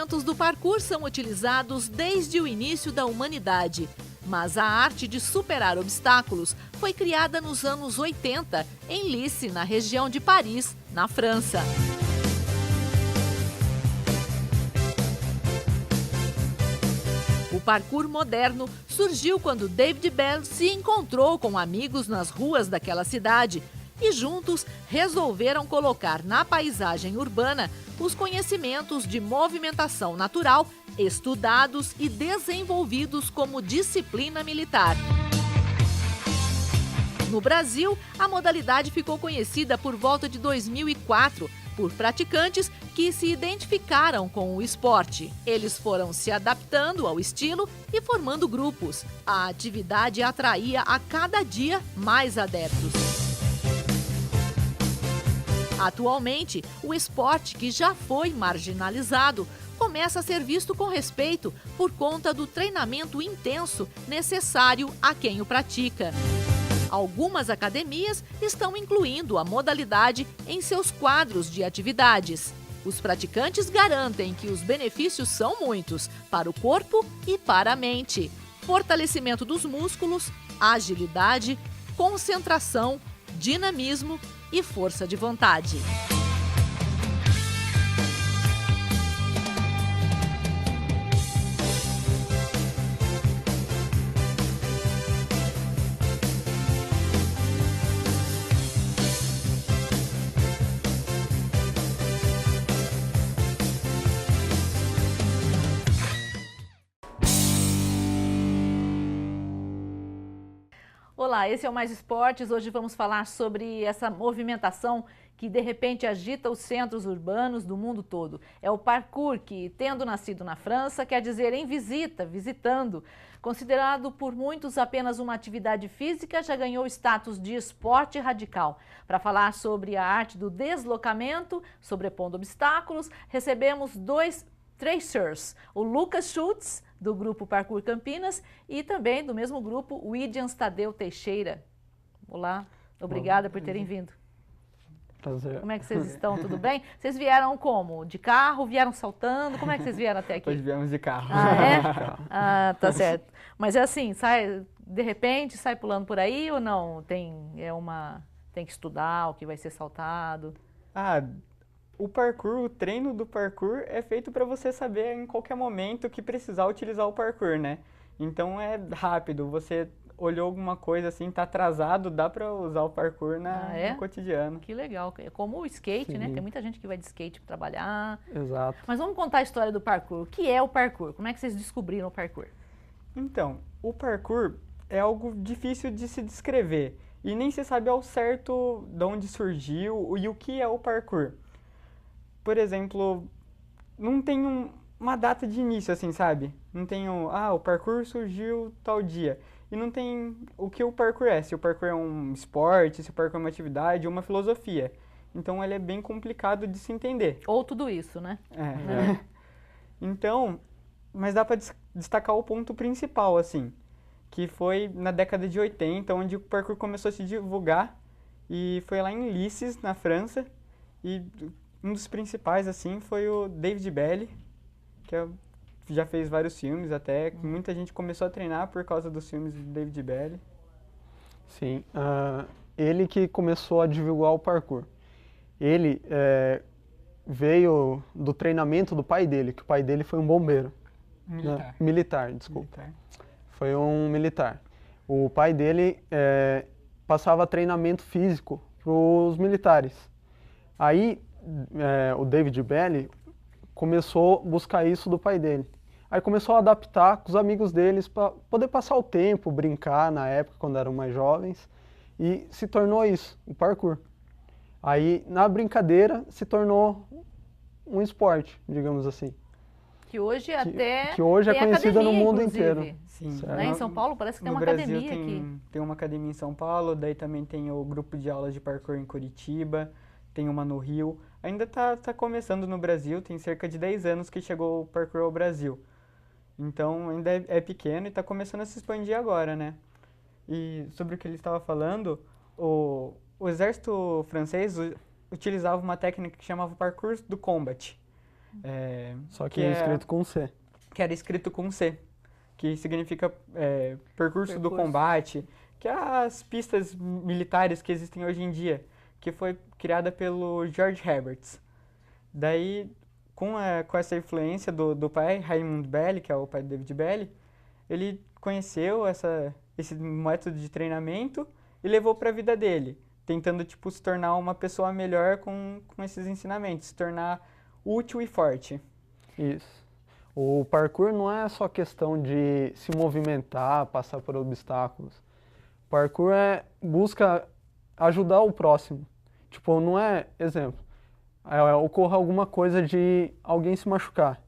elementos do parkour são utilizados desde o início da humanidade. Mas a arte de superar obstáculos foi criada nos anos 80, em Nice, na região de Paris, na França. O parkour moderno surgiu quando David Bell se encontrou com amigos nas ruas daquela cidade e juntos resolveram colocar na paisagem urbana os conhecimentos de movimentação natural estudados e desenvolvidos como disciplina militar. No Brasil, a modalidade ficou conhecida por volta de 2004 por praticantes que se identificaram com o esporte. Eles foram se adaptando ao estilo e formando grupos. A atividade atraía a cada dia mais adeptos. Atualmente, o esporte, que já foi marginalizado, começa a ser visto com respeito por conta do treinamento intenso necessário a quem o pratica. Algumas academias estão incluindo a modalidade em seus quadros de atividades. Os praticantes garantem que os benefícios são muitos para o corpo e para a mente. Fortalecimento dos músculos, agilidade, concentração, dinamismo e força de vontade. Olá, esse é o Mais Esportes. Hoje vamos falar sobre essa movimentação que de repente agita os centros urbanos do mundo todo. É o parkour que, tendo nascido na França, quer dizer em visita, visitando. Considerado por muitos apenas uma atividade física, já ganhou status de esporte radical. Para falar sobre a arte do deslocamento, sobrepondo obstáculos, recebemos dois tracers, o Lucas Schultz, do grupo Parkour Campinas, e também do mesmo grupo, o Williams Tadeu Teixeira. Olá, obrigada por terem vindo. Prazer. Como é que vocês estão? Tudo bem? Vocês vieram como? De carro? Vieram saltando? Como é que vocês vieram até aqui? Hoje viemos de carro. Ah, é? Ah, tá certo. Mas é assim, sai, de repente, sai pulando por aí ou não? Tem que estudar o que vai ser saltado? O parkour, o treino do parkour é feito para você saber em qualquer momento que precisar utilizar o parkour, né? Então é rápido, você olhou alguma coisa assim, tá atrasado, dá para usar o parkour no cotidiano. Que legal, é como o skate, Sim. né? Tem muita gente que vai de skate para trabalhar. Exato. Mas vamos contar a história do parkour. O que é o parkour? Como é que vocês descobriram o parkour? Então, o parkour é algo difícil de se descrever e nem se sabe ao certo de onde surgiu e o que é o parkour. Por exemplo, não tem uma data de início, assim, sabe? Não tem o parkour surgiu tal dia. E não tem o que o parkour é, se o parkour é um esporte, se o parkour é uma atividade, uma filosofia. Então, ele é bem complicado de se entender. Ou tudo isso, né? Então, mas dá para destacar o ponto principal, assim, que foi na década de 80, onde o parkour começou a se divulgar, e foi lá em Nice, na França, e um dos principais, assim, foi o David Bell, que já fez vários filmes até, muita gente começou a treinar por causa dos filmes de David Bell. Sim, ele que começou a divulgar o parkour. Ele veio do treinamento do pai dele, que o pai dele foi um bombeiro. Militar, desculpa. Foi um militar. O pai dele passava treinamento físico para os militares. Aí, o David Bell começou a buscar isso do pai dele. Aí começou a adaptar com os amigos deles para poder passar o tempo, brincar na época, quando eram mais jovens, e se tornou isso, o parkour. Aí, na brincadeira, se tornou um esporte, digamos assim. Que hoje que hoje é conhecida no mundo inteiro. inteiro. Sim. Né? Em São Paulo parece que tem uma academia aqui. Tem uma academia em São Paulo, daí também tem o grupo de aulas de parkour em Curitiba, tem uma no Rio. Ainda tá começando no Brasil, tem cerca de 10 anos que chegou o parkour ao Brasil. Então ainda é pequeno e está começando a se expandir agora, né? E sobre o que ele estava falando, o exército francês utilizava uma técnica que chamava parkour do combat. Só que é escrito com C. Que era escrito com C, que significa percurso do combate, que é as pistas militares que existem hoje em dia, que foi criada pelo George Herbert. Daí, com essa influência do pai, Raymond Belli, que é o pai de David Belli, ele conheceu esse método de treinamento e levou para a vida dele, tentando tipo, se tornar uma pessoa melhor com esses ensinamentos, se tornar útil e forte. Isso. O parkour não é só questão de se movimentar, passar por obstáculos. O parkour busca ajudar o próximo. Tipo, não é, exemplo, ocorra alguma coisa de alguém se machucar.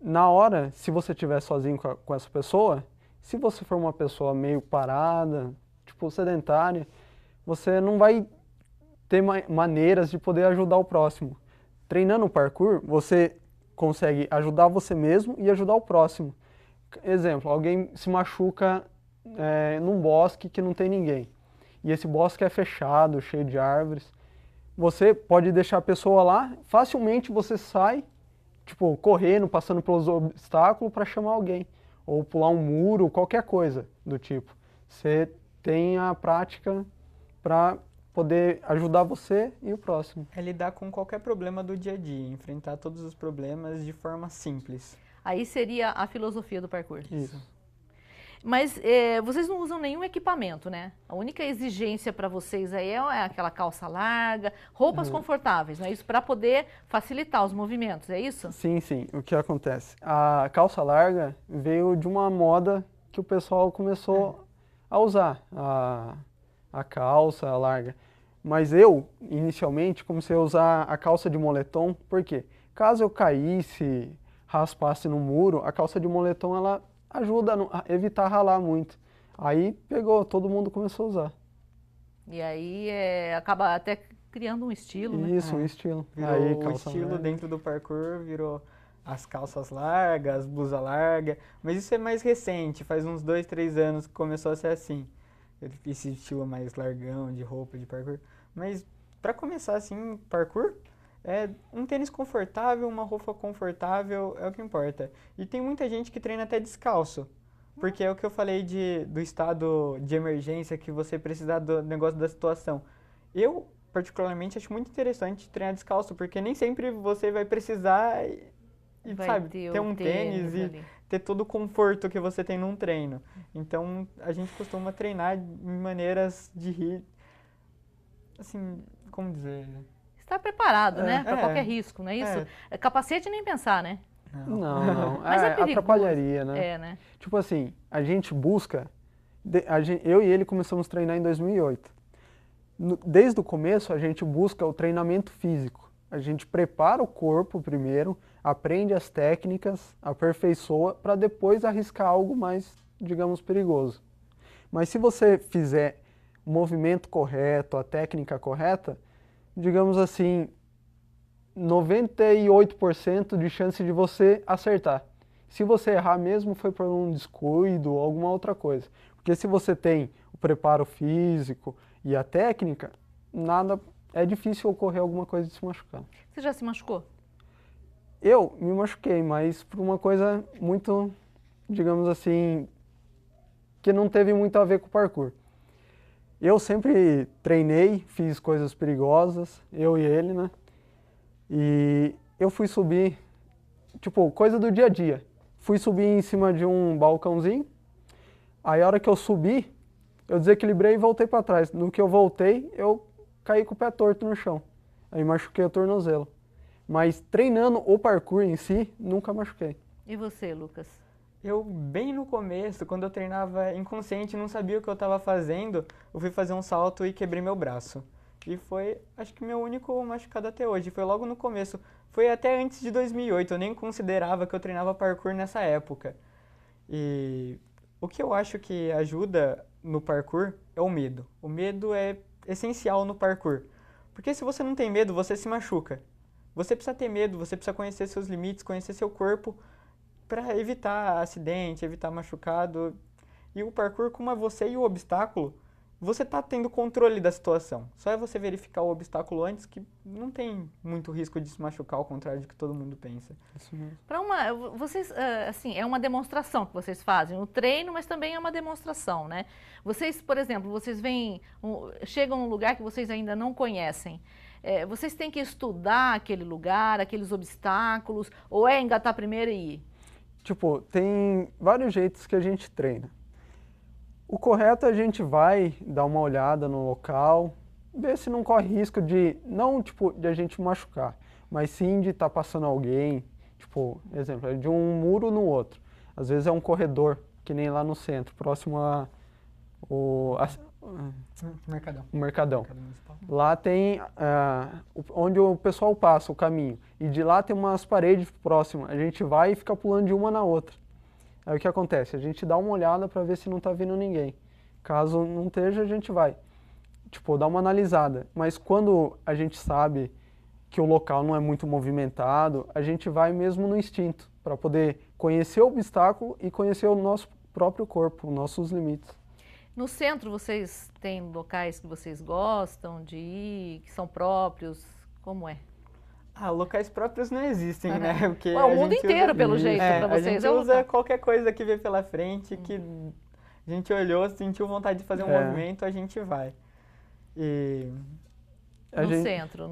Na hora, se você estiver sozinho com essa pessoa, se você for uma pessoa meio parada, tipo sedentária, você não vai ter maneiras de poder ajudar o próximo. Treinando o parkour, você consegue ajudar você mesmo e ajudar o próximo. Exemplo, alguém se machuca num bosque que não tem ninguém. E esse bosque é fechado, cheio de árvores. Você pode deixar a pessoa lá, facilmente você sai, tipo, correndo, passando pelos obstáculos para chamar alguém. Ou pular um muro, qualquer coisa do tipo. Você tem a prática para poder ajudar você e o próximo. É lidar com qualquer problema do dia a dia, enfrentar todos os problemas de forma simples. Aí seria a filosofia do parkour. Isso. Mas vocês não usam nenhum equipamento, né? A única exigência para vocês aí é aquela calça larga, roupas confortáveis, não é isso? Para poder facilitar os movimentos, é isso? Sim, sim. O que acontece? A calça larga veio de uma moda que o pessoal começou a usar, a calça larga. Mas eu, inicialmente, comecei a usar a calça de moletom, porque caso eu caísse, raspasse no muro, a calça de moletom ela ajuda a evitar ralar muito. Aí pegou, todo mundo começou a usar. E aí acaba até criando um estilo, né? Isso, um estilo. Virou Aí, o calça estilo larga. dentro do parkour, virou as calças largas, blusa larga. Mas isso é mais recente, faz uns 2, 3 anos que começou a ser assim. Esse estilo mais largão de roupa de parkour. Mas para começar assim, parkour, um tênis confortável, uma roupa confortável é o que importa. E tem muita gente que treina até descalço. Porque é o que eu falei do estado de emergência, que você precisa do negócio da situação. Eu, particularmente, acho muito interessante treinar descalço, porque nem sempre você vai precisar sabe, ter um tênis e ter todo o conforto que você tem num treino. Então, a gente costuma treinar em maneiras de rir, assim, como dizer... Estar preparado, né? Para qualquer risco, não é isso? Capacete nem pensar, né? Não. Mas é perigoso. Atrapalharia, né? É, né? Tipo assim, a gente busca... eu e ele começamos a treinar em 2008. Desde o começo, a gente busca o treinamento físico. A gente prepara o corpo primeiro, aprende as técnicas, aperfeiçoa, para depois arriscar algo mais, digamos, perigoso. Mas se você fizer o movimento correto, a técnica correta, digamos assim, 98% de chance de você acertar. Se você errar mesmo, foi por um descuido ou alguma outra coisa. Porque se você tem o preparo físico e a técnica, é difícil ocorrer alguma coisa de se machucar. Você já se machucou? Eu me machuquei, mas por uma coisa muito, digamos assim, que não teve muito a ver com o parkour. Eu sempre treinei, fiz coisas perigosas, eu e ele, né? E eu fui subir, tipo, coisa do dia a dia. Fui subir em cima de um balcãozinho, aí a hora que eu subi, eu desequilibrei e voltei para trás. No que eu voltei, eu caí com o pé torto no chão. Aí machuquei o tornozelo. Mas treinando o parkour em si, nunca machuquei. E você, Lucas? Eu, bem no começo, quando eu treinava inconsciente, não sabia o que eu estava fazendo, eu fui fazer um salto e quebrei meu braço. E foi, acho que, meu único machucado até hoje. Foi logo no começo. Foi até antes de 2008, eu nem considerava que eu treinava parkour nessa época. E o que eu acho que ajuda no parkour é o medo. O medo é essencial no parkour. Porque se você não tem medo, você se machuca. Você precisa ter medo, você precisa conhecer seus limites, conhecer seu corpo para evitar acidente, evitar machucado. E o parkour, como é você e o obstáculo, você está tendo controle da situação. Só é você verificar o obstáculo antes que não tem muito risco de se machucar, ao contrário do que todo mundo pensa. Isso mesmo. Vocês, assim, é uma demonstração que vocês fazem, o treino, mas também é uma demonstração, né? Vocês, por exemplo, vocês chegam num lugar que vocês ainda não conhecem. Vocês têm que estudar aquele lugar, aqueles obstáculos, ou é engatar primeiro e ir? Tipo, tem vários jeitos que a gente treina. O correto é a gente vai dar uma olhada no local, ver se não corre risco não tipo, de a gente machucar, mas sim de estar passando alguém, tipo, exemplo, de um muro no outro. Às vezes é um corredor, que nem lá no centro, próximo o Mercadão. Mercadão. Mercado Municipal. Lá tem onde o pessoal passa, o caminho, e de lá tem umas paredes próximas, a gente vai e fica pulando de uma na outra. Aí o que acontece? A gente dá uma olhada para ver se não está vindo ninguém. Caso não esteja, a gente vai. Tipo, dá uma analisada. Mas quando a gente sabe que o local não é muito movimentado, a gente vai mesmo no instinto, para poder conhecer o obstáculo e conhecer o nosso próprio corpo, os nossos limites. No centro, vocês têm locais que vocês gostam de ir, que são próprios? Como é? Locais próprios não existem, né? Porque o mundo inteiro, pelo jeito, para vocês. A gente usa qualquer coisa que vê pela frente, que a gente olhou, sentiu vontade de fazer um movimento, a gente vai. E... No centro,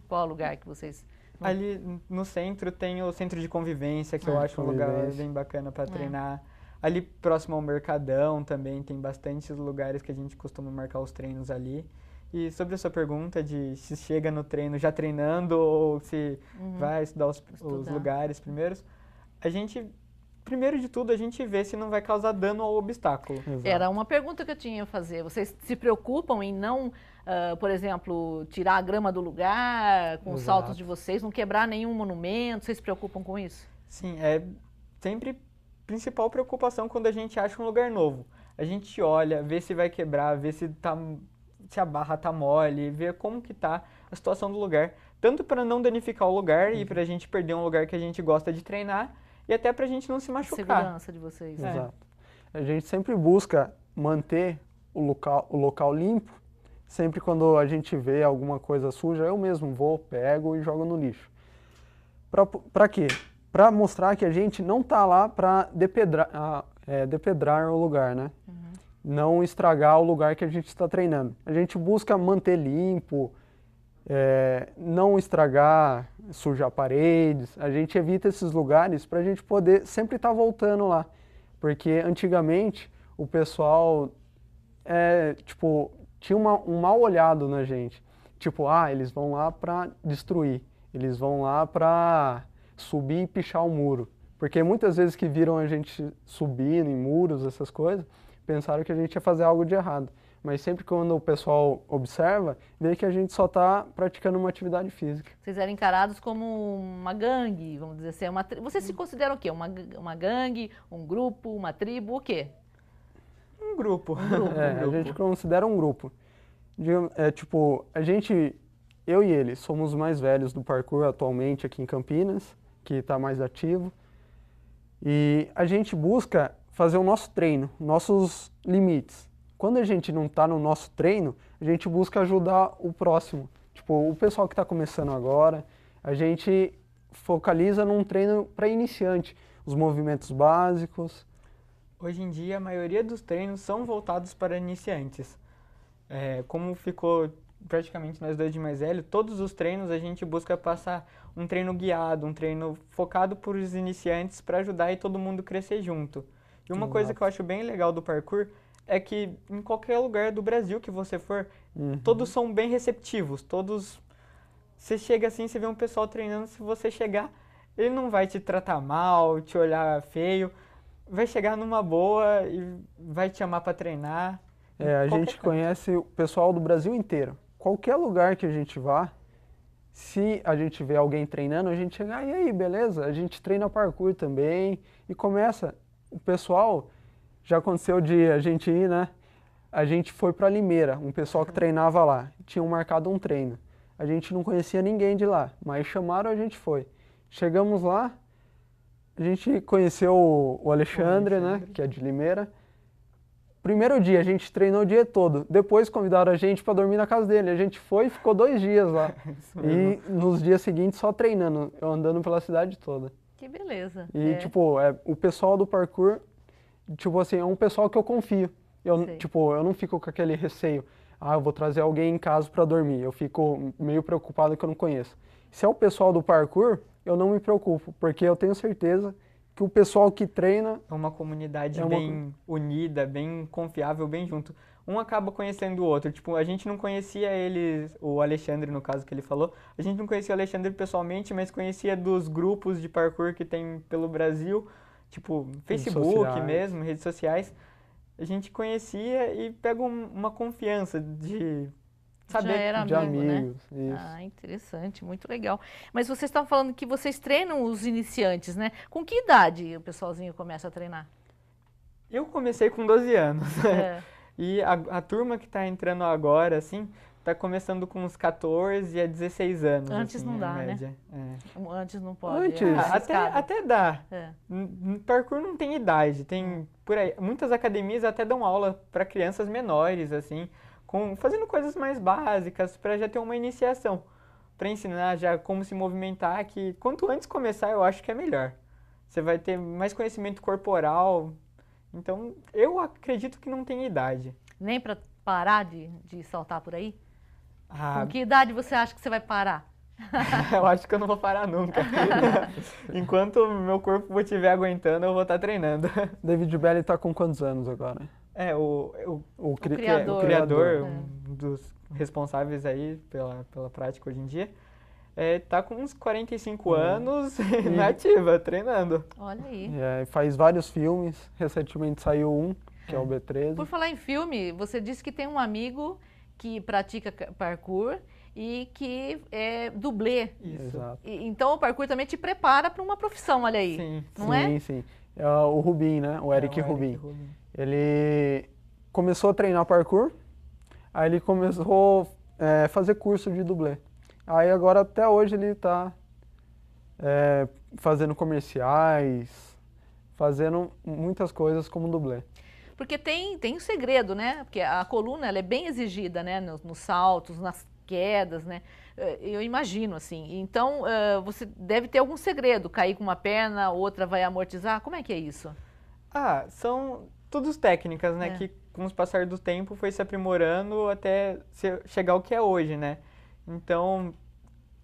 qual lugar que vocês... Ali no centro tem o centro de convivência, que eu acho um lugar bem bacana para treinar. Ali próximo ao Mercadão também tem bastantes lugares que a gente costuma marcar os treinos ali. E sobre a sua pergunta de se chega no treino já treinando ou se vai estudar os lugares primeiros, a gente, primeiro de tudo, a gente vê se não vai causar dano ao obstáculo. Exato. Era uma pergunta que eu tinha a fazer. Vocês se preocupam em não, por exemplo, tirar a grama do lugar com os saltos de vocês, não quebrar nenhum monumento? Vocês se preocupam com isso? Sim, é sempre principal preocupação quando a gente acha um lugar novo. A gente olha, vê se vai quebrar, vê se a barra tá mole, ver como que tá a situação do lugar, tanto para não danificar o lugar e para a gente perder um lugar que a gente gosta de treinar e até para a gente não se machucar. Segurança de vocês. Exato. A gente sempre busca manter o local limpo, sempre quando a gente vê alguma coisa suja, eu mesmo vou, pego e jogo no lixo. Para quê? Para mostrar que a gente não tá lá para depedrar o lugar, né? Não estragar o lugar que a gente está treinando. A gente busca manter limpo, não estragar, sujar paredes. A gente evita esses lugares para a gente poder sempre estar voltando lá. Porque antigamente o pessoal tinha um mal olhado na gente. Tipo, eles vão lá para destruir. Eles vão lá para subir e pichar o muro. Porque muitas vezes que viram a gente subindo em muros, essas coisas, pensaram que a gente ia fazer algo de errado. Mas sempre quando o pessoal observa, vê que a gente só está praticando uma atividade física. Vocês eram encarados como uma gangue, vamos dizer assim. Vocês se consideram o quê? Uma gangue, um grupo, uma tribo, o quê? Um grupo. A gente considera um grupo. Eu e ele somos os mais velhos do parkour atualmente aqui em Campinas, que está mais ativo. E a gente busca fazer o nosso treino, nossos limites. Quando a gente não está no nosso treino, a gente busca ajudar o próximo. Tipo, o pessoal que está começando agora, a gente focaliza num treino para iniciante, os movimentos básicos. Hoje em dia, a maioria dos treinos são voltados para iniciantes. Como ficou praticamente nós dois de mais velho, todos os treinos a gente busca passar um treino guiado, um treino focado para os iniciantes para ajudar e todo mundo crescer junto. E uma coisa que eu acho bem legal do parkour é que em qualquer lugar do Brasil que você for, todos são bem receptivos, todos... Você chega assim, você vê um pessoal treinando, se você chegar, ele não vai te tratar mal, te olhar feio, vai chegar numa boa e vai te chamar para treinar. A gente conhece o pessoal do Brasil inteiro. Qualquer lugar que a gente vá, se a gente vê alguém treinando, a gente chega, e aí, beleza? A gente treina parkour também e começa. O pessoal, já aconteceu de a gente ir, né? A gente foi para Limeira, um pessoal que treinava lá, tinham marcado um treino. A gente não conhecia ninguém de lá, mas chamaram, a gente foi. Chegamos lá, a gente conheceu o Alexandre, né? Que é de Limeira. primeiro dia a gente treinou o dia todo, depois convidaram a gente para dormir na casa dele. A gente foi e ficou 2 dias lá. E nos dias seguintes só treinando, eu andando pela cidade toda. Que beleza. E, tipo, o pessoal do parkour, tipo assim, é um pessoal que eu confio. Tipo, eu não fico com aquele receio. Eu vou trazer alguém em casa para dormir. Eu fico meio preocupado que eu não conheço. Se é o pessoal do parkour, eu não me preocupo, porque eu tenho certeza que o pessoal que treina... É uma comunidade bem unida, bem confiável, bem junto. Um acaba conhecendo o outro. Tipo, a gente não conhecia eles, o Alexandre, no caso que ele falou, a gente não conhecia o Alexandre pessoalmente, mas conhecia dos grupos de parkour que tem pelo Brasil, tipo, Facebook mesmo, redes sociais. A gente conhecia e pega uma confiança de saber. Já era de amigo, amigos, né? isso. Interessante, muito legal. Mas vocês estavam falando que vocês treinam os iniciantes, né? Com que idade o pessoalzinho começa a treinar? Eu comecei com 12 anos. É. E a turma que está entrando agora, assim, está começando com uns 14 a 16 anos. Antes assim, não dá, média. né? Antes não pode. Antes. Até dá. É. Parkour não tem idade, tem por aí. Muitas academias até dão aula para crianças menores, assim, fazendo coisas mais básicas para já ter uma iniciação, para ensinar já como se movimentar, que quanto antes começar eu acho que é melhor. Você vai ter mais conhecimento corporal, então eu acredito que não tem idade. Nem para parar de saltar por aí? Ah, Com que idade você acha que você vai parar? eu acho que eu não vou parar nunca. Enquanto o meu corpo estiver aguentando, eu vou estar treinando. David Belli tá com quantos anos agora? O criador, um dos responsáveis aí pela prática hoje em dia, tá com uns 45 anos na ativa, treinando. Olha aí. Faz vários filmes, recentemente saiu um, que é o B13. Por falar em filme, você disse que tem um amigo que pratica parkour e que é dublê. Isso. Exato. Então o parkour também te prepara para uma profissão, olha aí. Sim. Não é? Sim. É o Rubim, né? O Eric Rubim. Rubim. Ele começou a treinar parkour, aí ele começou a fazer curso de dublê. Aí agora até hoje ele está fazendo comerciais, fazendo muitas coisas como dublê. Porque tem um segredo, né? Porque a coluna ela é bem exigida, né? Nos saltos, nas quedas, né? Eu imagino, assim. Então, você deve ter algum segredo. Cair com uma perna, outra vai amortizar. Como é que é isso? São todas técnicas, né? Que com o passar do tempo foi se aprimorando até chegar ao que é hoje, né? Então,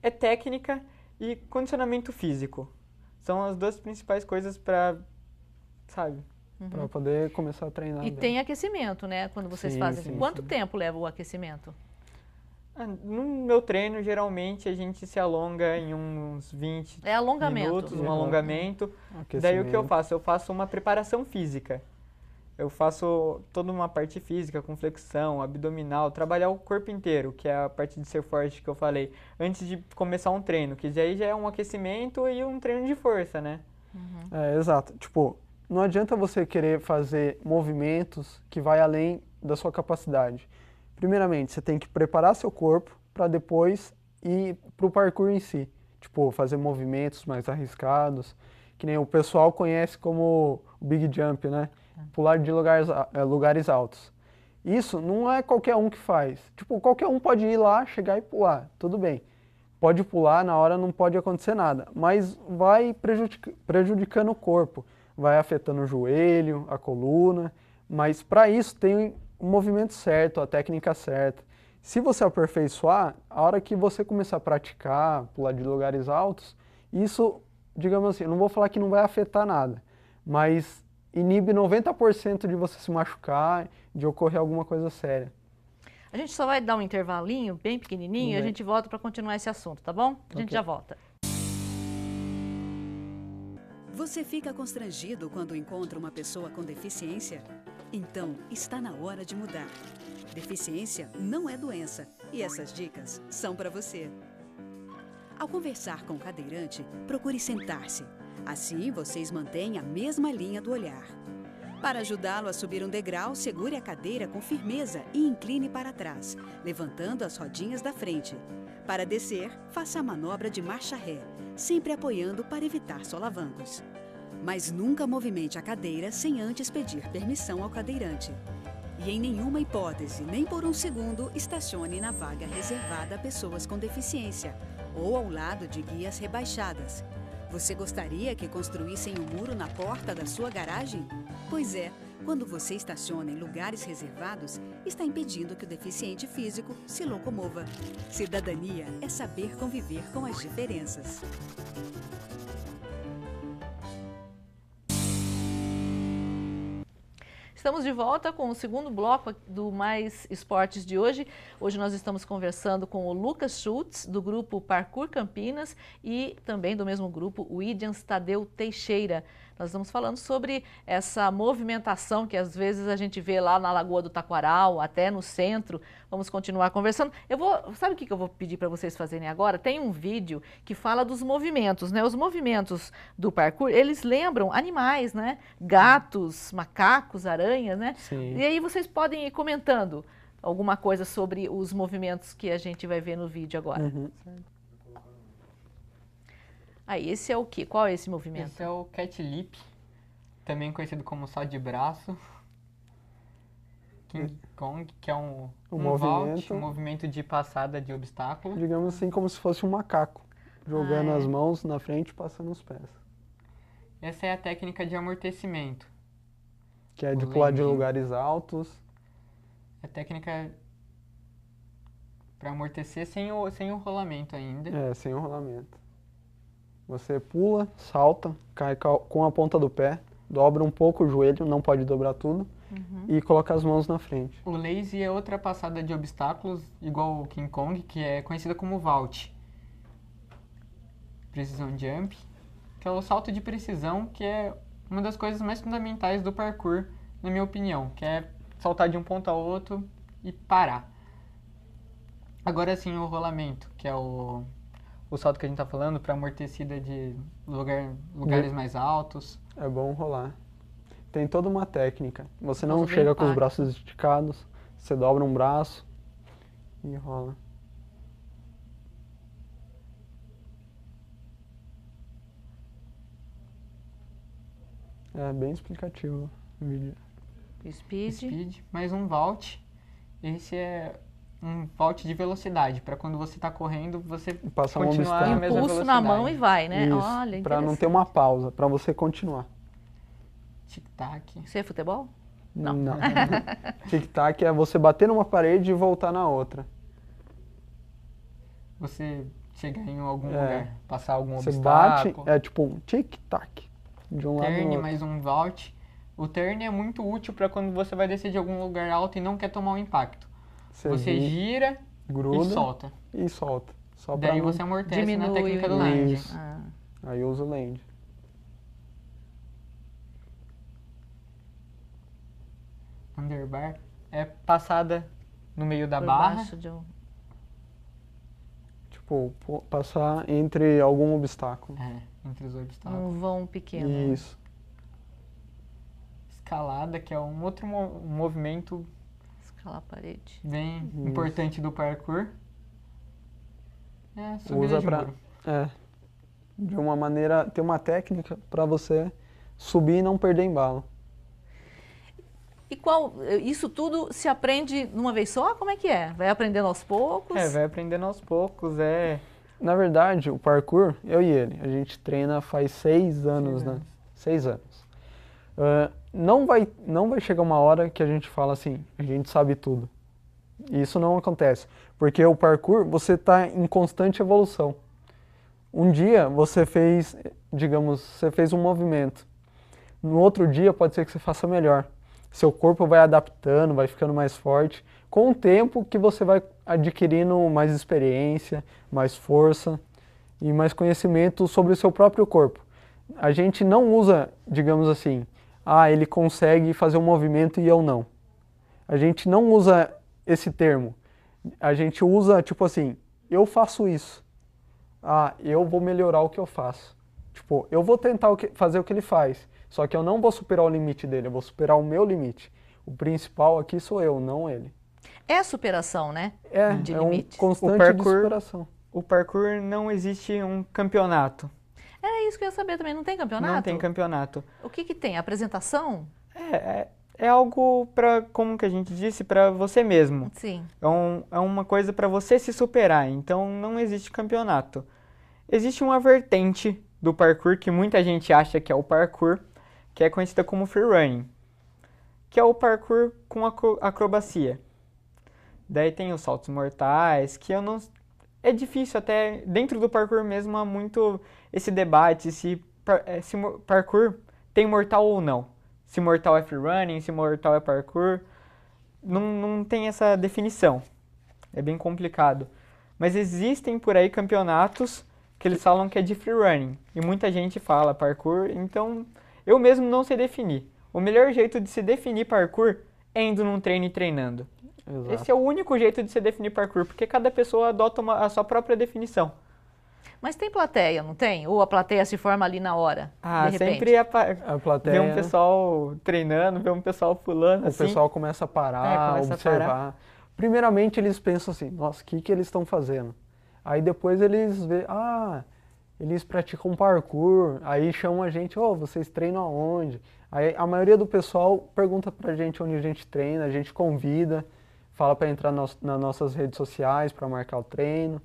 é técnica e condicionamento físico. São as duas principais coisas para, sabe? Para poder começar a treinar. E tem aquecimento, né? Quando vocês fazem. Sim, Quanto tempo leva o aquecimento? No meu treino, geralmente, a gente se alonga em uns 20 minutos, um alongamento. Daí o que eu faço? Eu faço uma preparação física. Eu faço toda uma parte física, com flexão, abdominal, trabalhar o corpo inteiro, que é a parte de ser forte que eu falei, antes de começar um treino, que daí já é um aquecimento e um treino de força, né? Exato. Tipo, não adianta você querer fazer movimentos que vai além da sua capacidade. Primeiramente, você tem que preparar seu corpo para depois ir para o parkour em si. Tipo, fazer movimentos mais arriscados, que nem o pessoal conhece como o Big Jump, né? Pular de lugares altos. Isso não é qualquer um que faz. Tipo, qualquer um pode ir lá, chegar e pular, tudo bem. Pode pular, na hora não pode acontecer nada, mas vai prejudicando o corpo, vai afetando o joelho, a coluna, mas para isso tem o movimento certo, a técnica certa. Se você aperfeiçoar, a hora que você começar a praticar, pular de lugares altos, isso, digamos assim, eu não vou falar que não vai afetar nada, mas inibe 90% de você se machucar, de ocorrer alguma coisa séria. A gente só vai dar um intervalinho bem pequenininho e a gente volta para continuar esse assunto, tá bom? A gente já volta. Você fica constrangido quando encontra uma pessoa com deficiência? Então, está na hora de mudar. Deficiência não é doença e essas dicas são para você. Ao conversar com o cadeirante, procure sentar-se. Assim, vocês mantêm a mesma linha do olhar. Para ajudá-lo a subir um degrau, segure a cadeira com firmeza e incline para trás, levantando as rodinhas da frente. Para descer, faça a manobra de marcha ré, sempre apoiando para evitar solavancos. Mas nunca movimente a cadeira sem antes pedir permissão ao cadeirante. E em nenhuma hipótese, nem por um segundo, estacione na vaga reservada a pessoas com deficiência ou ao lado de guias rebaixadas. Você gostaria que construíssem um muro na porta da sua garagem? Pois é, quando você estaciona em lugares reservados, está impedindo que o deficiente físico se locomova. Cidadania é saber conviver com as diferenças. Estamos de volta com o segundo bloco do Mais Esportes de hoje. Hoje nós estamos conversando com o Lucas Schultz, do grupo Parkour Campinas, e também do mesmo grupo, o Idians Tadeu Teixeira. Nós estamos falando sobre essa movimentação que às vezes a gente vê lá na Lagoa do Taquaral, até no centro. Vamos continuar conversando. Sabe o que eu vou pedir para vocês fazerem agora? Tem um vídeo que fala dos movimentos, né? Os movimentos do parkour, eles lembram animais, né? Gatos, macacos, aranhas, né? Sim. E aí vocês podem ir comentando alguma coisa sobre os movimentos que a gente vai ver no vídeo agora. Uhum. Aí, esse é o quê? Qual é esse movimento? Esse é o cat leap, também conhecido como salto de braço. King Kong, que é um vault, um movimento de passada de obstáculo. Digamos assim, como se fosse um macaco, jogando as mãos na frente e passando os pés. Essa é a técnica de amortecimento. Que é de pular de lugares altos. A técnica para amortecer sem o rolamento ainda. É, sem o rolamento. Você pula, salta, cai com a ponta do pé, dobra um pouco o joelho, não pode dobrar tudo, e coloca as mãos na frente. O lazy é outra passada de obstáculos, igual o King Kong, que é conhecida como vault. Precision jump, que é o salto de precisão, que é uma das coisas mais fundamentais do parkour, na minha opinião, que é saltar de um ponto ao outro e parar. Agora sim, o rolamento, que é o salto que a gente está falando para amortecida de lugares mais altos. É bom rolar. Tem toda uma técnica. Você não Causa chega com os impacto. braços esticados, você dobra um braço e rola. É bem explicativo o vídeo. Speed. Mais um vault. Esse é um vault de velocidade, para quando você está correndo, você Passar um continuar obstáculo. na mesma Impulso velocidade. na mão e vai, né? Isso, Olha, pra não ter interessante. uma pausa, pra você continuar. Tic-tac. Isso é futebol? Não. Tic-tac é você bater numa parede e voltar na outra. Você chegar em algum É. lugar, passar algum Você bate, obstáculo. é tipo um tic-tac, de um lado no Turn, outro. mais um vault. O turn é muito útil para quando você vai descer de algum lugar alto e não quer tomar um impacto. Você gira gruda e solta. e solta. Só pra Daí não- você amortece Diminui na técnica do o land. Isso. Ah. Aí usa o land. Underbar é passada no meio da Por barra. baixo de um... Tipo, passar entre algum obstáculo. Entre os obstáculos. um vão pequeno. Isso. Escalada, que é um outro movimento Escalar a parede. bem importante do parkour. É, subida Usa de pra... muro. É. De uma maneira, tem uma técnica pra você subir e não perder embalo. E isso tudo se aprende numa vez só? Como é que é? Vai aprendendo aos poucos? Vai aprendendo aos poucos, Na verdade, o parkour, eu e ele, a gente treina faz 6 anos, né? 6 anos. Não vai chegar uma hora que a gente fala assim, a gente sabe tudo. Isso não acontece, porque o parkour, você está em constante evolução. Um dia você fez, digamos, você fez um movimento. No outro dia pode ser que você faça melhor. Seu corpo vai adaptando, vai ficando mais forte. Com o tempo que você vai adquirindo mais experiência, mais força e mais conhecimento sobre o seu próprio corpo. A gente não usa, digamos assim, ele consegue fazer um movimento e eu não. A gente não usa esse termo. A gente usa, tipo assim, eu faço isso. Eu vou melhorar o que eu faço. Tipo, eu vou tentar fazer o que ele faz, só que eu não vou superar o limite dele, eu vou superar o meu limite. O principal aqui sou eu, não ele. É superação, né? De É um limites. constante O parkour- de superação. O parkour não existe um campeonato. Era isso que eu ia saber também. Não tem campeonato? Não tem campeonato. O que que tem? Apresentação? É é algo para, como que a gente disse, para você mesmo. Sim. É uma coisa para você se superar, então não existe campeonato. Existe uma vertente do parkour que muita gente acha que é o parkour, que é conhecida como freerunning, que é o parkour com acrobacia. Daí tem os saltos mortais, que eu não... É difícil até, dentro do parkour mesmo, há muito esse debate se parkour tem mortal ou não. Se mortal é freerunning, se mortal é parkour. Não tem essa definição. É bem complicado. Mas existem por aí campeonatos que eles falam que é de freerunning. E muita gente fala parkour, então eu mesmo não sei definir. O melhor jeito de se definir parkour é indo num treino e treinando. Exato. Esse é o único jeito de se definir parkour, porque cada pessoa adota a sua própria definição. Mas tem plateia, não tem? Ou a plateia se forma ali na hora, Ah, de repente? sempre A plateia, ver um pessoal treinando, ver um pessoal pulando o assim. pessoal começa a parar, começa a observar. parar. Primeiramente eles pensam assim, nossa, o que eles estão fazendo? Aí depois eles veem, eles praticam parkour, aí chamam a gente, vocês treinam aonde? Aí a maioria do pessoal pergunta pra gente onde a gente treina, a gente convida, fala para entrar nas nossas redes sociais para marcar o treino,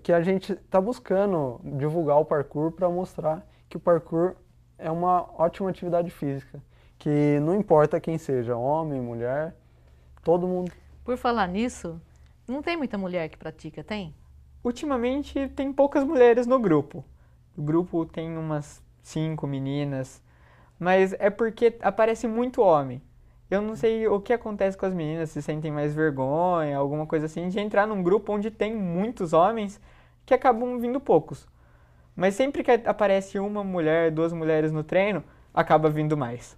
que a gente está buscando divulgar o parkour para mostrar que o parkour é uma ótima atividade física, que não importa quem seja, homem, mulher, todo mundo. Por falar nisso, não tem muita mulher que pratica, tem? Ultimamente tem poucas mulheres no grupo. O grupo tem umas 5 meninas, mas é porque aparece muito homem. Eu não sei o que acontece com as meninas, se sentem mais vergonha, alguma coisa assim, de entrar num grupo onde tem muitos homens que acabam vindo poucos. Mas sempre que aparece uma mulher, 2 mulheres no treino, acaba vindo mais.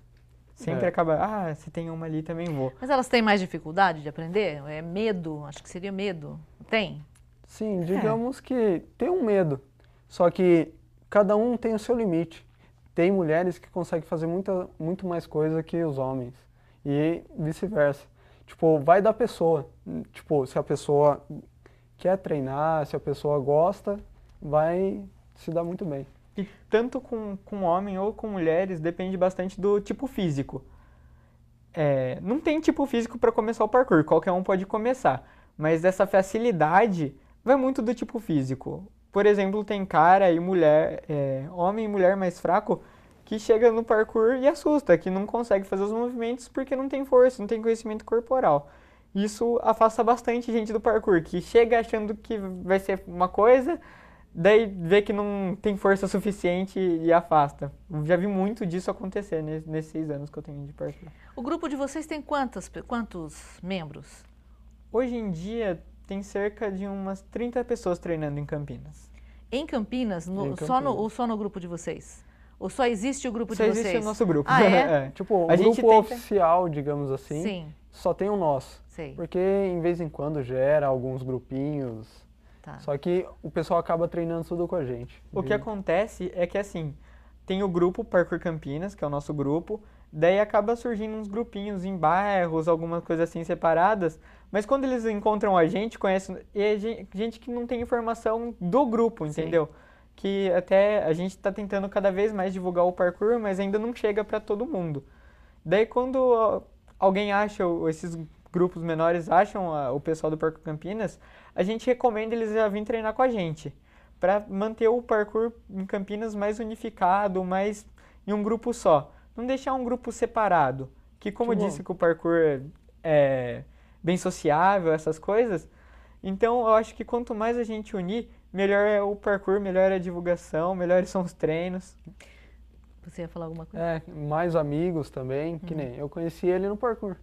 Sempre acaba, se tem uma ali também vou. Mas elas têm mais dificuldade de aprender? É medo? Acho que seria medo. Tem? Sim, digamos que tem um medo, só que cada um tem o seu limite. Tem mulheres que conseguem fazer muito mais coisa que os homens. E vice-versa. Tipo, vai da pessoa. Tipo, se a pessoa quer treinar, se a pessoa gosta, vai se dar muito bem. E tanto com homem ou com mulheres, depende bastante do tipo físico. Não tem tipo físico para começar o parkour, qualquer um pode começar. Mas essa facilidade vai muito do tipo físico. Por exemplo, tem cara e mulher, homem e mulher mais fraco, que chega no parkour e assusta, que não consegue fazer os movimentos porque não tem força, não tem conhecimento corporal. Isso afasta bastante gente do parkour, que chega achando que vai ser uma coisa, daí vê que não tem força suficiente e afasta. Eu já vi muito disso acontecer nesses 6 anos que eu tenho de parkour. O grupo de vocês tem quantos membros? Hoje em dia tem cerca de umas 30 pessoas treinando em Campinas. Em Campinas, só no grupo de vocês? Ou só existe o grupo de Só vocês? existe o nosso grupo. Ah, é? Tipo, o A gente grupo tenta- oficial, digamos assim, Sim, só tem o nosso. sei. Porque em vez em quando gera alguns grupinhos. Tá. Só que o pessoal acaba treinando tudo com a gente. O que acontece é que assim, tem o grupo Parkour Campinas, que é o nosso grupo, daí acaba surgindo uns grupinhos em bairros, algumas coisas assim separadas, mas quando eles encontram a gente, conhecem, e é gente que não tem informação do grupo, entendeu? Que até a gente está tentando cada vez mais divulgar o parkour, mas ainda não chega para todo mundo. Daí quando alguém acha, esses grupos menores acham o pessoal do Parkour Campinas, a gente recomenda eles já virem treinar com a gente, para manter o parkour em Campinas mais unificado, mais em um grupo só. Não deixar um grupo separado, que como eu disse que o parkour é bem sociável, essas coisas, então eu acho que quanto mais a gente unir, melhor é o parkour, melhor é a divulgação, melhores são os treinos. Você ia falar alguma coisa? Mais amigos também, que nem eu conheci ele no parkour.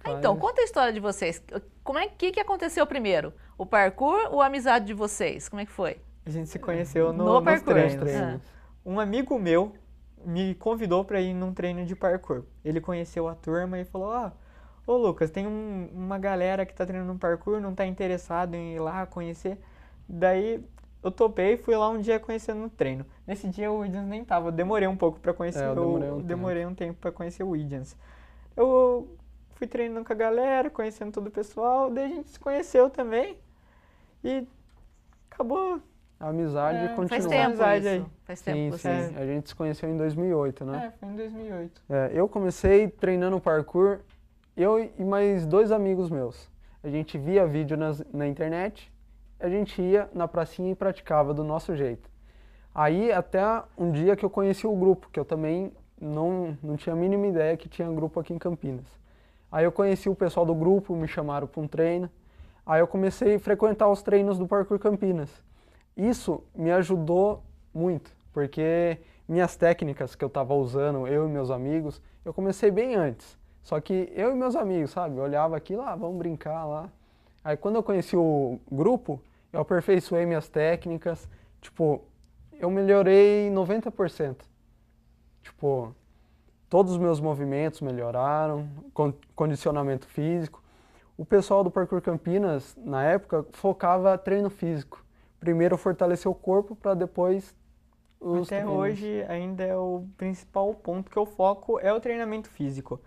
Então, conta a história de vocês. Como que aconteceu primeiro? O parkour ou a amizade de vocês? Como é que foi? A gente se conheceu No nos parkour. treinos. Um amigo meu me convidou para ir num treino de parkour. Ele conheceu a turma e falou, ô Lucas, tem uma galera que tá treinando parkour, não tá interessado em ir lá conhecer. Daí eu topei e fui lá um dia conhecendo no treino. Nesse dia o Williams nem tava, eu demorei um pouco para conhecer, demorei um tempo para conhecer o Williams. Eu fui treinando com a galera, conhecendo todo o pessoal, daí a gente se conheceu também e acabou a amizade continua. Faz tempo amizade aí. isso. Faz tempo Sim, vocês. sim. A gente se conheceu em 2008, né? Foi em 2008. Eu comecei treinando parkour, eu e mais 2 amigos meus. A gente via vídeo na internet, a gente ia na pracinha e praticava do nosso jeito. Aí até um dia que eu conheci o grupo, que eu também não tinha a mínima ideia que tinha grupo aqui em Campinas. Aí eu conheci o pessoal do grupo, me chamaram para um treino. Aí eu comecei a frequentar os treinos do Parkour Campinas. Isso me ajudou muito, porque minhas técnicas que eu estava usando, eu e meus amigos, eu comecei bem antes. Só que eu e meus amigos, sabe, eu olhava aquilo, vamos brincar lá. Aí quando eu conheci o grupo, eu aperfeiçoei minhas técnicas, tipo, eu melhorei 90%. Tipo, todos os meus movimentos melhoraram, condicionamento físico. O pessoal do Parkour Campinas, na época, focava treino físico. Primeiro fortalecer o corpo para depois os Até treinos. hoje ainda é o principal ponto que eu foco é o treinamento físico.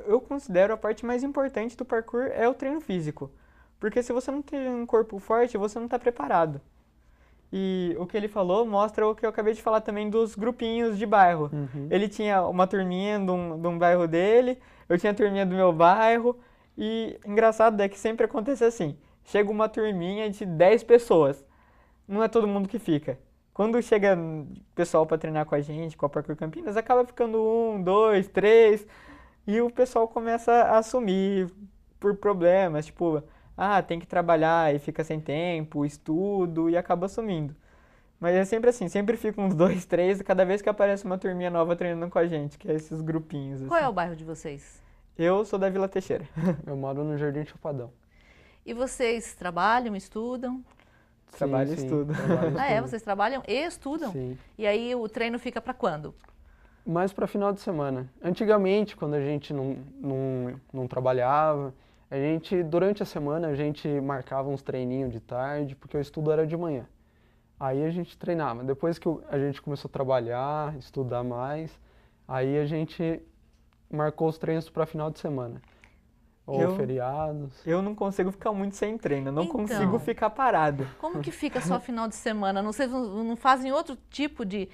Eu considero a parte mais importante do parkour é o treino físico. Porque se você não tem um corpo forte, você não está preparado. E o que ele falou mostra o que eu acabei de falar também dos grupinhos de bairro. Ele tinha uma turminha de um bairro dele, eu tinha a turminha do meu bairro. E engraçado é que sempre acontece assim, chega uma turminha de 10 pessoas, não é todo mundo que fica. Quando chega pessoal para treinar com a gente, com a Parkour Campinas, acaba ficando 1, 2, 3, e o pessoal começa a assumir por problemas, tipo, tem que trabalhar e fica sem tempo, estudo, e acaba assumindo. Mas é sempre assim, sempre fica uns 2, 3, cada vez que aparece uma turminha nova treinando com a gente, que é esses grupinhos. Qual é assim. o bairro de vocês? Eu sou da Vila Teixeira. Eu moro no Jardim Chapadão. E vocês trabalham, estudam? Trabalho e estudo. trabalho e Ah, estudo. vocês trabalham e estudam? Sim. E aí o treino fica para quando? Mais para final de semana. Antigamente, quando a gente não trabalhava, durante a semana, a gente marcava uns treininhos de tarde, porque o estudo era de manhã. Aí a gente treinava. Depois que a gente começou a trabalhar, estudar mais, aí a gente marcou os treinos para final de semana. Ou feriados. Eu não consigo ficar muito sem treino, eu não Então. consigo ficar parado. Como que fica só final de semana? Vocês não fazem outro tipo de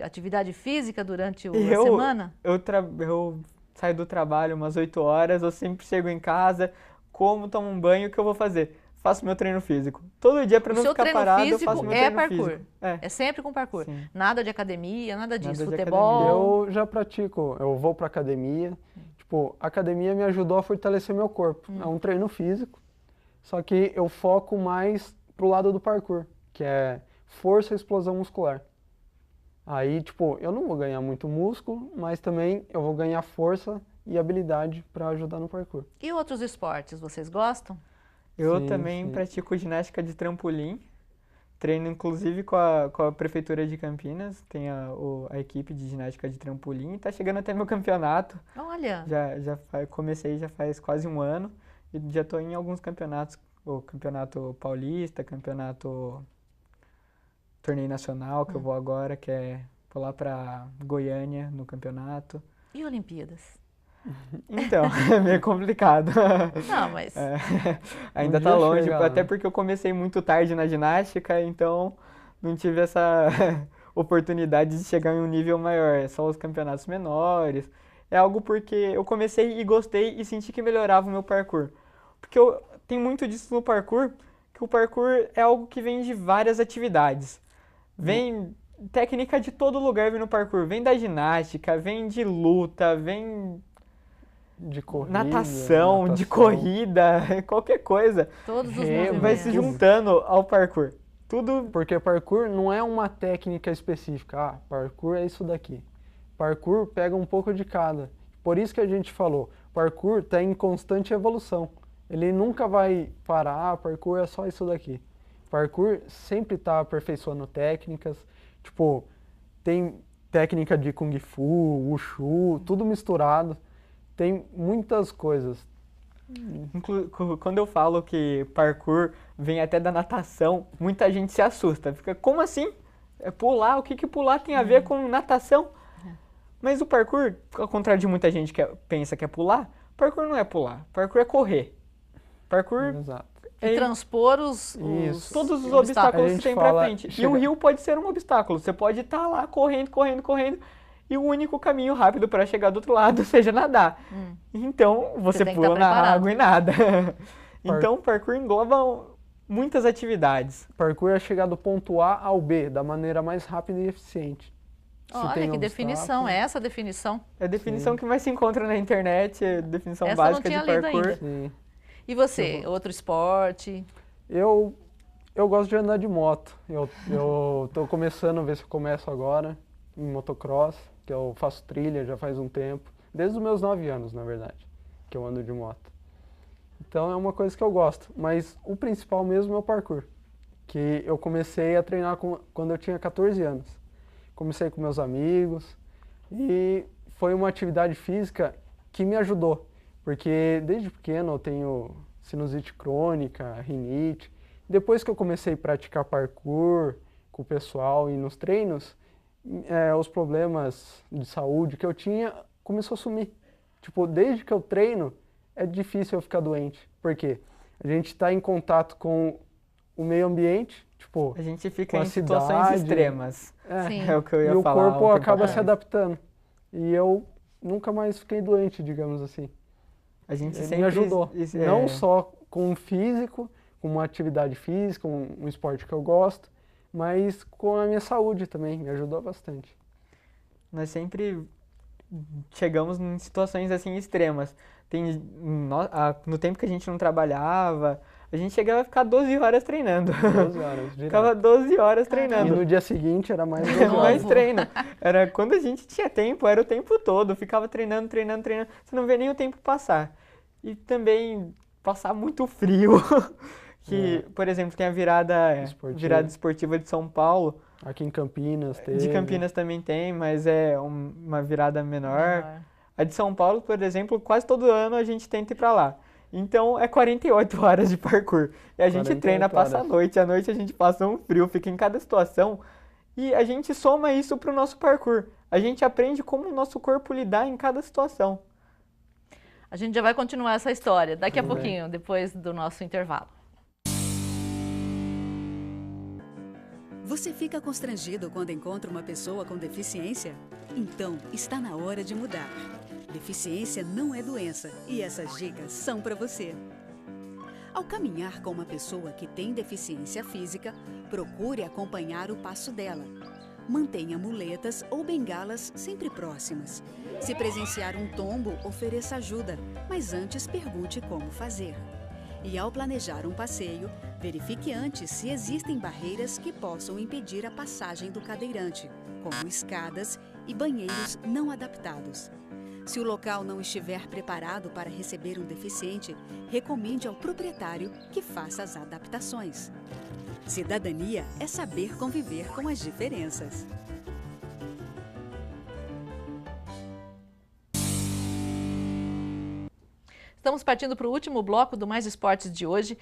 atividade física durante a semana? Eu saio do trabalho umas 8 horas, eu sempre chego em casa, como, tomo um banho, o que eu vou fazer? Faço meu treino físico. Todo dia para não seu ficar treino parado, eu físico faço meu é treino parkour. físico. É. É sempre com parkour. Sim. Nada de academia, nada disso. Nada de Futebol. Eu já pratico, eu vou para academia. Tipo, a academia me ajudou a fortalecer meu corpo. É um treino físico, só que eu foco mais pro lado do parkour, que é força e explosão muscular. Aí, tipo, eu não vou ganhar muito músculo, mas também eu vou ganhar força e habilidade para ajudar no parkour. E outros esportes, vocês gostam? Eu Sim, também sim. pratico ginástica de trampolim. Treino inclusive com a Prefeitura de Campinas, tem a equipe de ginástica de trampolim e tá chegando até meu campeonato. Olha, Comecei já faz quase um ano e já tô em alguns campeonatos, o campeonato paulista, campeonato torneio nacional que eu vou agora, que é vou lá pra Goiânia no campeonato. e Olimpíadas? Então, é meio complicado. Não, mas Ainda Um tá dia longe, chega lá. até porque eu comecei muito tarde na ginástica, então não tive essa oportunidade de chegar em um nível maior. É só os campeonatos menores. É algo porque eu comecei e gostei e senti que melhorava o meu parkour. Porque tem muito disso no parkour, que o parkour é algo que vem de várias atividades. Vem técnica de todo lugar vem no parkour. Vem da ginástica, vem de luta, vem De corrida, natação, de corrida, qualquer coisa. todos os Remo, Vai movimentos. se juntando ao parkour. Tudo Porque parkour não é uma técnica específica. Ah, parkour é isso daqui. Parkour pega um pouco de cada. Por isso que a gente falou, parkour está em constante evolução. Ele nunca vai parar, parkour é só isso daqui. Parkour sempre está aperfeiçoando técnicas. Tipo, tem técnica de Kung Fu, Wushu, tudo misturado. Tem muitas coisas. Quando eu falo que parkour vem até da natação, muita gente se assusta. Fica, como assim? É pular? O que pular tem a ver com natação? Mas o parkour, ao contrário de muita gente que pensa que é pular, parkour não é pular. Parkour é correr. Parkour Exato. E transpor Isso. todos os A obstáculos que gente tem fala- pra frente. E um rio pode ser um obstáculo. Você pode estar lá correndo, e o único caminho rápido para chegar do outro lado seja nadar. Então, você tem que pula estar na preparado. água e nada. Então, o parkour engloba muitas atividades. Parkour é chegar do ponto A ao B da maneira mais rápida e eficiente. Se Olha, tem que definição, obstáculo- é essa a definição. É a definição que mais se encontra na internet, é a definição Essa eu não básica tinha de lido parkour. ainda. Sim. E você, outro esporte? Eu gosto de andar de moto. Eu tô começando a ver se eu começo agora em motocross, que eu faço trilha já faz um tempo. Desde os meus 9 anos, na verdade, que eu ando de moto. Então é uma coisa que eu gosto. Mas o principal mesmo é o parkour, que eu comecei a treinar quando eu tinha 14 anos. Comecei com meus amigos e foi uma atividade física que me ajudou, porque desde pequeno eu tenho sinusite crônica, rinite. Depois que eu comecei a praticar parkour com o pessoal e nos treinos, os problemas de saúde que eu tinha começou a sumir. Tipo, desde que eu treino, é difícil eu ficar doente. Por quê? A gente está em contato com o meio ambiente, tipo, A gente fica com a em situações cidade. extremas. Sim. É o que eu ia e o falar. corpo um tempo acaba atrás. se adaptando. E eu nunca mais fiquei doente, digamos assim. A gente Ele sempre me ajudou. isso, Não só com o físico, com uma atividade física, um esporte que eu gosto, mas com a minha saúde também, me ajudou bastante. Nós sempre chegamos em situações assim extremas. No tempo que a gente não trabalhava, a gente chegava a ficar 12 horas treinando. 12 horas, direto. Ficava 12 horas E treinando. no dia seguinte era mais 12 Era mais horas. treino. Era quando a gente tinha tempo, era o tempo todo. Ficava treinando. Você não vê nem o tempo passar. E também passar muito frio. Que, por exemplo, tem a virada esportiva de São Paulo. Aqui em Campinas teve. De Campinas também tem, mas é uma virada menor. A de São Paulo, por exemplo, quase todo ano a gente tenta ir pra lá. Então é 48 horas de parkour. E a gente 48 treina, passa a horas. noite. À noite a gente passa um frio, fica em cada situação. E a gente soma isso pro nosso parkour. A gente aprende como o nosso corpo lidar em cada situação. A gente já vai continuar essa história daqui a Tudo bem. pouquinho, depois do nosso intervalo. Você fica constrangido quando encontra uma pessoa com deficiência? Então, está na hora de mudar. Deficiência não é doença e essas dicas são para você. Ao caminhar com uma pessoa que tem deficiência física, procure acompanhar o passo dela. Mantenha muletas ou bengalas sempre próximas. Se presenciar um tombo, ofereça ajuda, mas antes pergunte como fazer. E ao planejar um passeio, verifique antes se existem barreiras que possam impedir a passagem do cadeirante, como escadas e banheiros não adaptados. Se o local não estiver preparado para receber um deficiente, recomende ao proprietário que faça as adaptações. Cidadania é saber conviver com as diferenças. Estamos partindo para o último bloco do Mais Esportes de hoje.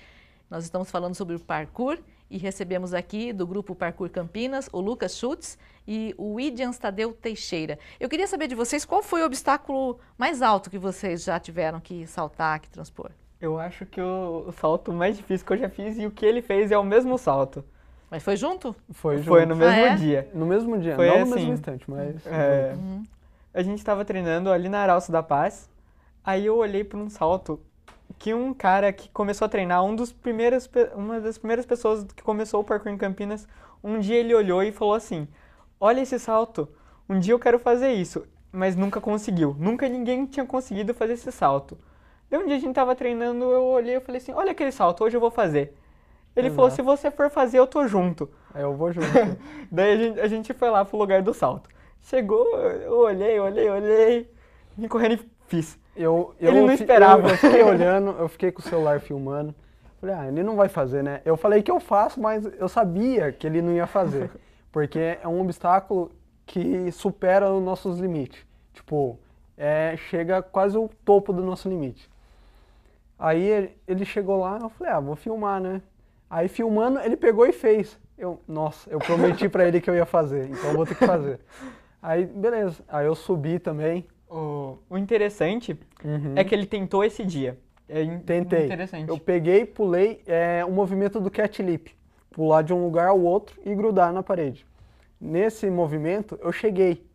Nós estamos falando sobre o parkour e recebemos aqui do grupo Parkour Campinas o Lucas Schutz e o Widians Tadeu Teixeira. Eu queria saber de vocês qual foi o obstáculo mais alto que vocês já tiveram que saltar, que transpor. Eu acho que o salto mais difícil que eu já fiz e o que ele fez é o mesmo salto. Mas foi junto? Foi Foi no mesmo é? dia. No mesmo dia, Foi não no assim, mesmo instante, mas... A gente estava treinando ali na Arauço da Paz. Aí eu olhei para um salto que um cara que começou a treinar, uma das primeiras pessoas que começou o parkour em Campinas, um dia ele olhou e falou assim: olha esse salto, um dia eu quero fazer isso, mas nunca conseguiu. Nunca ninguém tinha conseguido fazer esse salto. Daí um dia a gente tava treinando, eu olhei e falei assim: olha aquele salto, hoje eu vou fazer. Ele falou: se você for fazer, eu tô junto. Aí eu vou junto. Daí a gente foi lá pro lugar do salto. Chegou, eu olhei, vim correndo e fiz. Ele não esperava. Eu fiquei olhando, eu fiquei com o celular filmando. Falei, ele não vai fazer, né? Eu falei que eu faço, mas eu sabia que ele não ia fazer. Porque é um obstáculo que supera os nossos limites. Tipo, chega quase o topo do nosso limite. Aí ele chegou lá, eu falei, vou filmar, né? Aí filmando, ele pegou e fez. Eu prometi pra ele que eu ia fazer, então eu vou ter que fazer. Aí, beleza. Aí eu subi também. O interessante é que ele tentou esse dia. Tentei. Interessante. Eu peguei, pulei o movimento do cat leap. Pular de um lugar ao outro e grudar na parede. Nesse movimento, eu cheguei.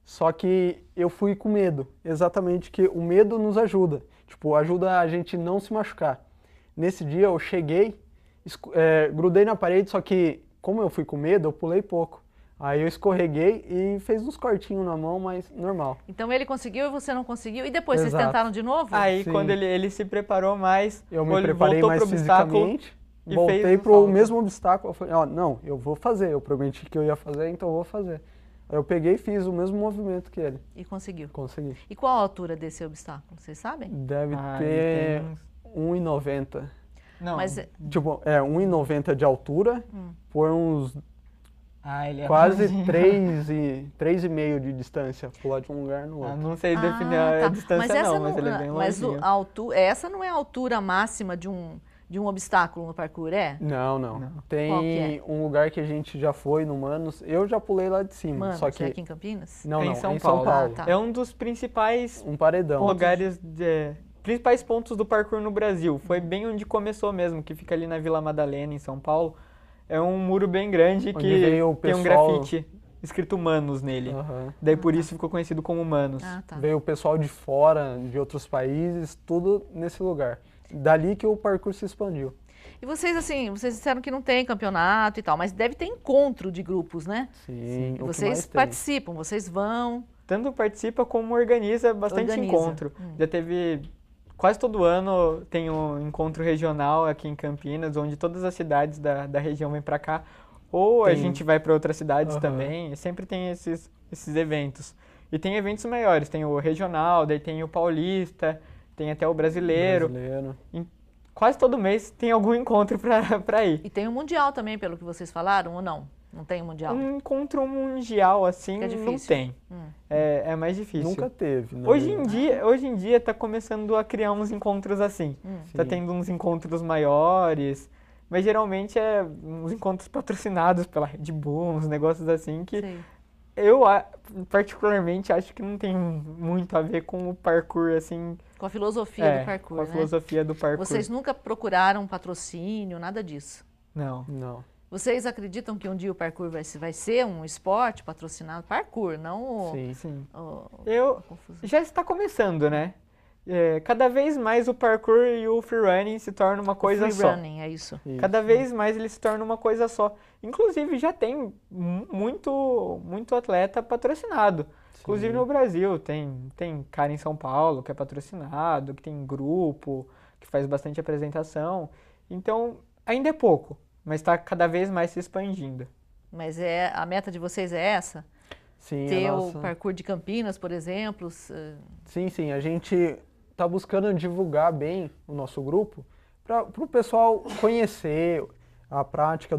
Só que eu fui com medo. Exatamente que o medo nos ajuda. Tipo, ajuda a gente não se machucar. Nesse dia eu cheguei, grudei na parede, só que como eu fui com medo, eu pulei pouco. Aí eu escorreguei e fez uns cortinhos na mão, mas normal. Então ele conseguiu e você não conseguiu. E depois Exato. vocês tentaram de novo? Aí Sim. quando ele se preparou mais, Eu me ele preparei voltou mais pro obstáculo fisicamente, e voltei fez um pro salto. mesmo obstáculo. Eu falei, ó, não, eu vou fazer. Eu prometi que eu ia fazer, então eu vou fazer. Aí eu peguei e fiz o mesmo movimento que ele. E conseguiu. Consegui. E qual a altura desse obstáculo? Vocês sabem? Deve Ah, ter ele tem 1,90. Não. Mas Tipo, 1,90 de altura, por uns Ele é quase baixinho. 3,5 de distância, pular de um lugar no outro. Não sei definir a tá. distância essa mas ele é bem mas longinho. a altura, essa não é a altura máxima de um obstáculo no parkour, é? Não. Qual que Tem é? um lugar que a gente já foi no Manos, eu já pulei lá de cima, Mano, só é que... aqui em Campinas? Não, É em não, São é em São Paulo. Paulo. Ah, tá. É um dos principais Um paredão. lugares, principais pontos do parkour no Brasil. Foi bem onde começou mesmo, que fica ali na Vila Madalena, em São Paulo. É um muro bem grande Onde que veio o tem um pessoal- grafite escrito Manos nele. Aham. Daí por isso ficou conhecido como Manos. Ah, tá. Veio o pessoal de fora, de outros países, tudo nesse lugar. Dali que o parkour se expandiu. E vocês, assim, vocês disseram que não tem campeonato e tal, mas deve ter encontro de grupos, né? Sim, E o que vocês mais tem. participam, vocês vão. Tanto participa como organiza bastante Organiza. encontro. Já teve... Quase todo ano tem um encontro regional aqui em Campinas, onde todas as cidades da região vêm pra cá. Ou a Tem. gente vai para outras cidades Aham. também. E sempre tem esses eventos. E tem eventos maiores. Tem o regional, daí tem o paulista, tem até o brasileiro. Quase todo mês tem algum encontro pra ir. E tem o mundial também, pelo que vocês falaram, ou não? Não tem o mundial? Um encontro mundial, assim, Que é não difícil. tem. É mais difícil. Nunca teve, né? Hoje em dia tá começando a criar uns encontros assim. Tá Sim. tendo uns encontros maiores, mas geralmente é uns encontros patrocinados pela Red Bull, uns negócios assim que Sei. eu particularmente acho que não tem muito a ver com o parkour, assim. Com a filosofia do parkour, com a né? filosofia do parkour. Vocês nunca procuraram patrocínio, nada disso? Não. Não. Vocês acreditam que um dia o parkour vai ser um esporte patrocinado? Parkour, não o... Sim. Sim. a confusão. Já está começando, né? Cada vez mais o parkour e o freerunning se tornam uma coisa Free só. running, é isso. Cada vez mais ele se torna uma coisa só. Inclusive já tem muito atleta patrocinado. Inclusive no Brasil tem cara em São Paulo que é patrocinado, que tem grupo, que faz bastante apresentação. Então ainda é pouco, mas está cada vez mais se expandindo. Mas a meta de vocês é essa? Sim, Ter a o nossa... parkour de Campinas, por exemplo? Sim, a gente tá buscando divulgar bem o nosso grupo para o pessoal conhecer a prática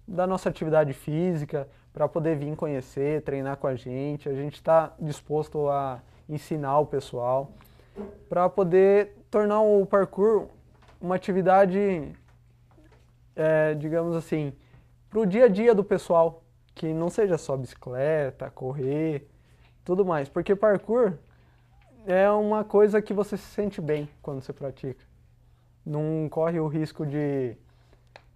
da nossa atividade física, para poder vir conhecer, treinar com a gente. A gente está disposto a ensinar o pessoal para poder tornar o parkour uma atividade, digamos assim, para o dia a dia do pessoal, que não seja só bicicleta, correr, tudo mais, porque parkour é uma coisa que você se sente bem quando você pratica. Não corre o risco de,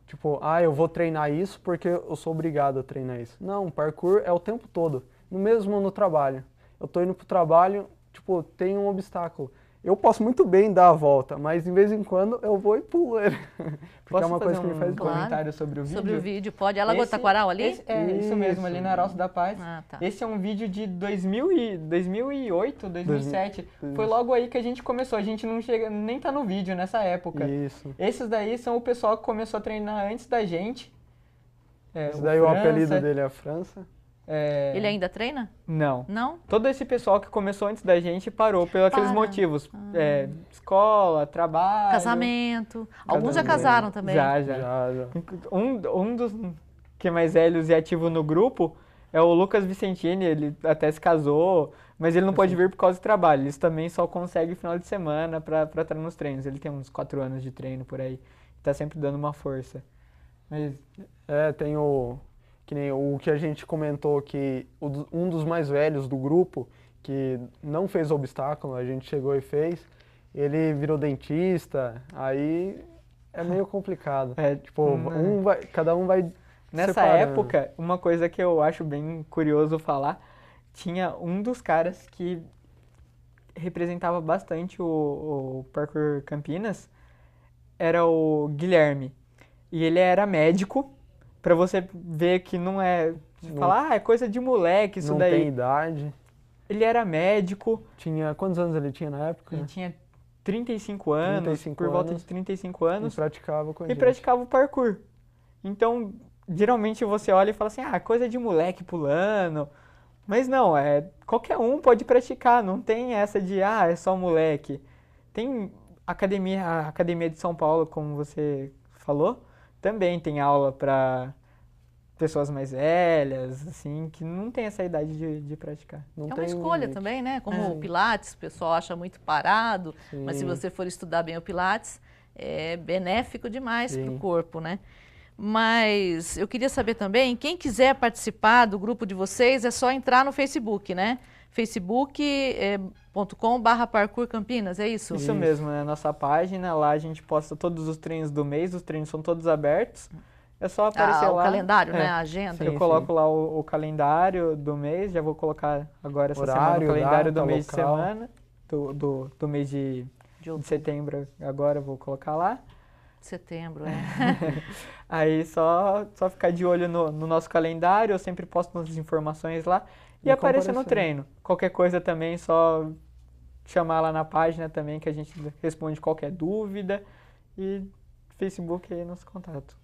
tipo, eu vou treinar isso porque eu sou obrigado a treinar isso. Não, parkour é o tempo todo, mesmo no trabalho. Eu tô indo pro trabalho, tipo, tem um obstáculo. Eu posso muito bem dar a volta, mas de vez em quando eu vou e pulo ele. Porque Posso é uma coisa que fazer me faz um bem. comentário sobre o vídeo? Sobre o vídeo, pode. É Lagoa do Taquaral ali? Isso mesmo, ali na Aroço da Paz. Ah, tá. Esse é um vídeo de 2008, 2007. Foi logo aí que a gente começou. A gente não chega, nem tá no vídeo nessa época. Isso. Esses daí são o pessoal que começou a treinar antes da gente. Esse daí o apelido dele é a França. Ele ainda treina? Não. Não? Todo esse pessoal que começou antes da gente parou por aqueles Para. motivos. Escola, trabalho. Casamento. Alguns já casaram também. Já. Já. Um dos que é mais velhos e ativo no grupo é o Lucas Vicentini. Ele até se casou, mas ele não pode vir por causa do trabalho. Ele também só consegue final de semana pra estar nos treinos. Ele tem uns 4 anos de treino por aí. Tá sempre dando uma força. Mas Tem que nem o que a gente comentou, que um dos mais velhos do grupo, que não fez obstáculo, a gente chegou e fez, ele virou dentista, aí é meio complicado. É, Tipo, cada um vai Nessa separando. época, uma coisa que eu acho bem curioso falar, tinha um dos caras que representava bastante o Parkour Campinas, era o Guilherme. E ele era médico, pra você ver que não é... Você Não- fala, é coisa de moleque isso Não daí. tem idade. Ele era médico, Tinha, quantos anos ele tinha na época? ele tinha 35 anos, 35 por volta de anos. 35 E anos, praticava com a e gente. praticava o parkour. Então, geralmente você olha e fala assim, coisa de moleque pulando. Mas não, qualquer um pode praticar, não tem essa de, é só moleque. Tem a Academia de São Paulo, como você falou, também tem aula para pessoas mais velhas, assim, que não tem essa idade de praticar. Não É uma tem escolha limite. também, né? Como o Pilates, o pessoal acha muito parado, mas se Sim. você for estudar bem o Pilates, é benéfico demais para o Sim. corpo, né? Mas eu queria saber também, quem quiser participar do grupo de vocês, é só entrar no Facebook, né? facebook.com/Parkour Campinas, é isso? Isso mesmo, né? Nossa página, lá a gente posta todos os treinos do mês, os treinos são todos abertos. É só aparecer O lá. calendário, né? É. A agenda. Eu Sim, coloco lá o calendário do mês, já vou colocar agora essa semana Horário, o calendário do data, mês de local. semana, do mês de setembro, agora eu vou colocar lá. Setembro, é. Aí só ficar de olho no nosso calendário, eu sempre posto as informações lá e aparecer no comparecer. treino. Qualquer coisa também, só chamar lá na página também que a gente responde qualquer dúvida e Facebook aí nosso contato.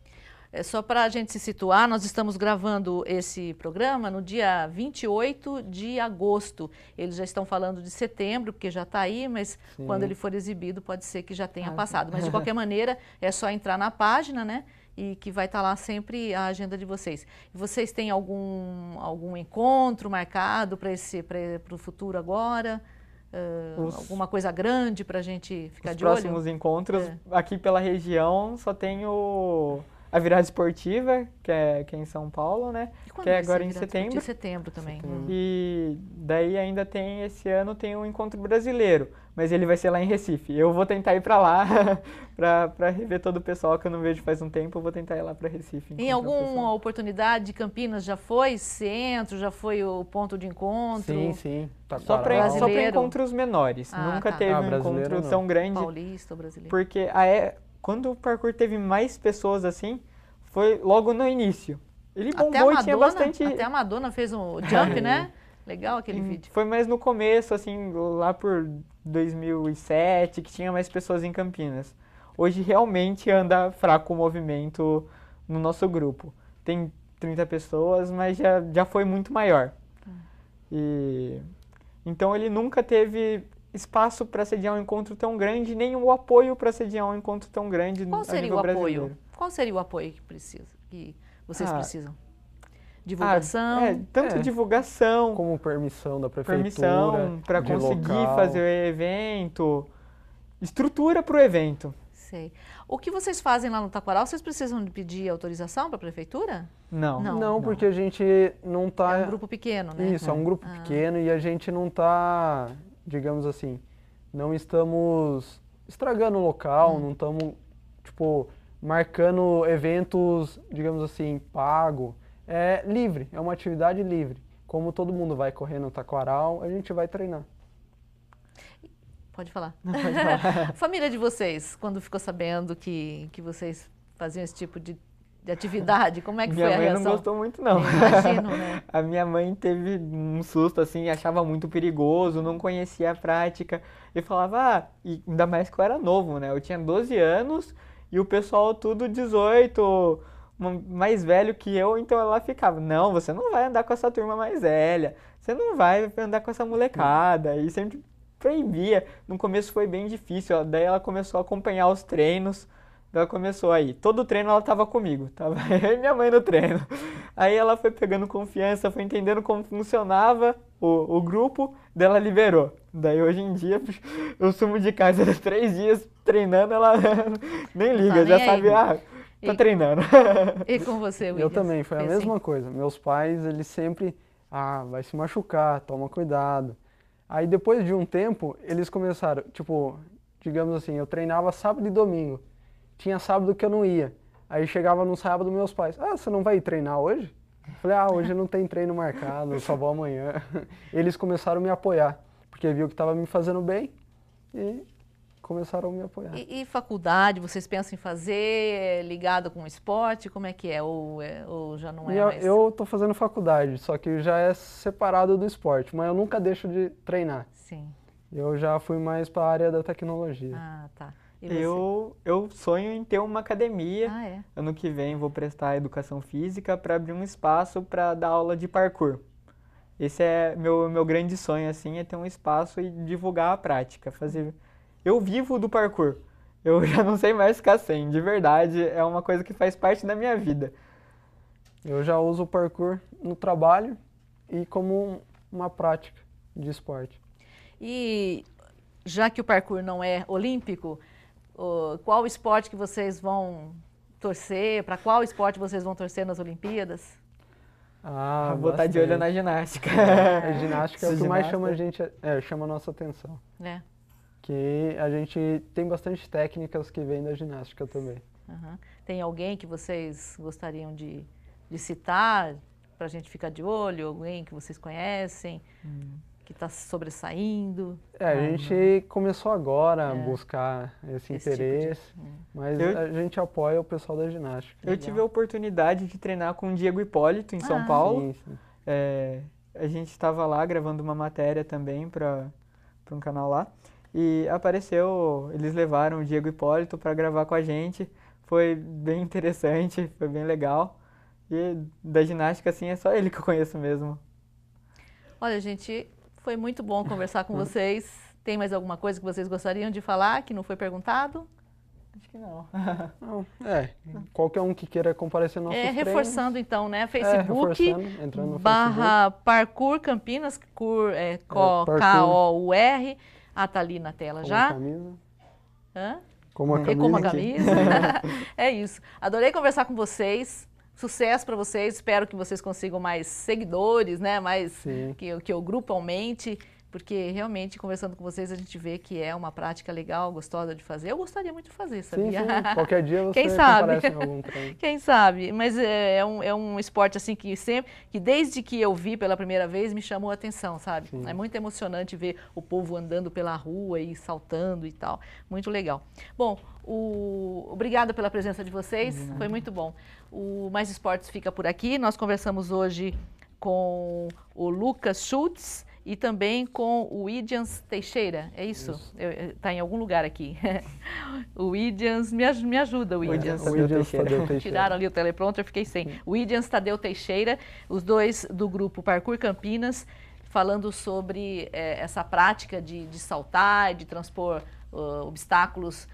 É só para a gente se situar, nós estamos gravando esse programa no dia 28 de agosto. Eles já estão falando de setembro, porque já está aí, mas Sim. quando ele for exibido pode ser que já tenha sim. passado. Mas de qualquer maneira, é só entrar na página, né? E que vai estar lá sempre a agenda de vocês. E vocês têm algum encontro marcado para o futuro agora? Alguma coisa grande para a gente ficar Os de olho? próximos encontros, aqui pela região, só tem a virada esportiva, que é em São Paulo, né? E quando Que é vai ser agora em virada setembro. esportiva? Setembro também. E daí ainda tem, esse ano tem um encontro brasileiro, mas ele vai ser lá em Recife. Eu vou tentar ir pra lá, pra rever todo o pessoal que eu não vejo faz um tempo, eu vou tentar ir lá pra Recife. Em encontrar o alguma pessoal. oportunidade, Campinas já foi centro, já foi o ponto de encontro? Sim, sim. Só pra Brasileiro? encontros menores, Ah, nunca tá. teve um brasileiro encontro não. tão grande, Paulista ou brasileiro? porque quando o parkour teve mais pessoas assim, foi logo no início. Ele bombou e tinha bastante... Até a Madonna fez um jump, né? Legal aquele vídeo. Foi mais no começo, assim, lá por 2007, que tinha mais pessoas em Campinas. Hoje realmente anda fraco o movimento no nosso grupo. Tem 30 pessoas, mas já foi muito maior. Então ele nunca teve espaço para sediar um encontro tão grande, nem o apoio para sediar um encontro tão grande Qual a seria nível o brasileiro. apoio? Qual seria o apoio que vocês Ah, precisam? Divulgação? Tanto divulgação, Como permissão da prefeitura. permissão para de conseguir local. fazer o evento, estrutura para o evento. Sei. O que vocês fazem lá no Taquaral, vocês precisam de pedir autorização para a prefeitura? Não. Não. Porque a gente não tá... É um grupo pequeno, né? Isso, é um grupo pequeno e a gente não tá, digamos assim, não estamos estragando o local, não estamos, tipo, marcando eventos, digamos assim, pago. É livre, é uma atividade livre. Como todo mundo vai correr no Taquaral, a gente vai treinar. Pode falar. Não pode falar. Família de vocês, quando ficou sabendo que vocês faziam esse tipo de atividade, como é que Minha foi a mãe reação? não gostou muito, não. Imagino, né? A minha mãe teve um susto, assim, achava muito perigoso, não conhecia a prática. E falava, e ainda mais que eu era novo, né? Eu tinha 12 anos e o pessoal tudo 18, mais velho que eu, então ela ficava, não, você não vai andar com essa turma mais velha, você não vai andar com essa molecada. E sempre proibia. No começo foi bem difícil, daí ela começou a acompanhar os treinos. Ela começou aí, todo treino ela tava comigo, tava eu e minha mãe no treino. Aí ela foi pegando confiança, foi entendendo como funcionava o grupo, daí ela liberou. Daí hoje em dia eu sumo de casa 3 dias treinando, ela nem liga, nem já aí. sabe, tá E- treinando. E com você, William? Eu também, foi a assim? mesma coisa. Meus pais, eles sempre, vai se machucar, toma cuidado. Aí depois de um tempo, eles começaram, tipo, digamos assim, eu treinava sábado e domingo. Tinha sábado que eu não ia. Aí chegava no sábado meus pais, você não vai ir treinar hoje? Eu falei, hoje não tem treino marcado, eu só vou amanhã. Eles começaram a me apoiar, porque viu que estava me fazendo bem e começaram a me apoiar. E faculdade, vocês pensam em fazer ligado com o esporte? Como é que é? Ou já não é mais? Eu estou fazendo faculdade, só que já é separado do esporte, mas eu nunca deixo de treinar. Sim. Eu já fui mais para a área da tecnologia. Ah, tá. E você? Eu sonho em ter uma academia. Ah, é? Ano que vem vou prestar educação física para abrir um espaço para dar aula de parkour. Esse é meu grande sonho, assim, é ter um espaço e divulgar a prática, fazer... Eu vivo do parkour, eu já não sei mais ficar sem, de verdade, é uma coisa que faz parte da minha vida. Eu já uso o parkour no trabalho e como uma prática de esporte. E já que o parkour não é olímpico, qual esporte que vocês vão torcer? Para qual esporte vocês vão torcer nas Olimpíadas? Vou estar de olho na ginástica. A ginástica é o que mais chama chama a nossa atenção. É. Que a gente tem bastante técnicas que vêm da ginástica também. Uhum. Tem alguém que vocês gostariam de citar para a gente ficar de olho? Alguém que vocês conhecem, que está sobressaindo? A gente começou agora a buscar esse interesse, mas a gente apoia o pessoal da ginástica. Eu tive a oportunidade de treinar com o Diego Hipólito em São Paulo. Sim. A gente estava lá gravando uma matéria também para um canal lá. E apareceu, eles levaram o Diego Hipólito para gravar com a gente. Foi bem interessante, foi bem legal. E da ginástica, assim, é só ele que eu conheço mesmo. Olha, gente, foi muito bom conversar com vocês. Tem mais alguma coisa que vocês gostariam de falar que não foi perguntado? Acho que não. Não, qualquer um que queira comparecer no nosso treinos. Reforçando então, né? Facebook, entrando no /Parkour Campinas, K-O-U-R. Tá ali na tela já. Camisa. Hã? Como a camisa. E como a camisa. É isso. Adorei conversar com vocês. Sucesso para vocês. Espero que vocês consigam mais seguidores, né? Mais que o grupo aumente. Porque realmente, conversando com vocês, a gente vê que é uma prática legal, gostosa de fazer. Eu gostaria muito de fazer, sabia? Sim. Qualquer dia você Quem sabe? aparece em algum treino. Quem sabe? Mas é um esporte assim que desde que eu vi pela primeira vez, me chamou a atenção, sabe? Sim. É muito emocionante ver o povo andando pela rua e saltando e tal. Muito legal. Bom, obrigada pela presença de vocês, foi muito bom. O Mais Esportes fica por aqui. Nós conversamos hoje com o Lucas Schultz e também com o Idians Teixeira, é isso? Está em algum lugar aqui. O Idians, me ajuda, o Idians. Tadeu Teixeira. Tiraram ali o teleprompter, eu fiquei sem. O Idians Tadeu Teixeira, os dois do grupo Parkour Campinas, falando sobre essa prática de saltar, de transpor obstáculos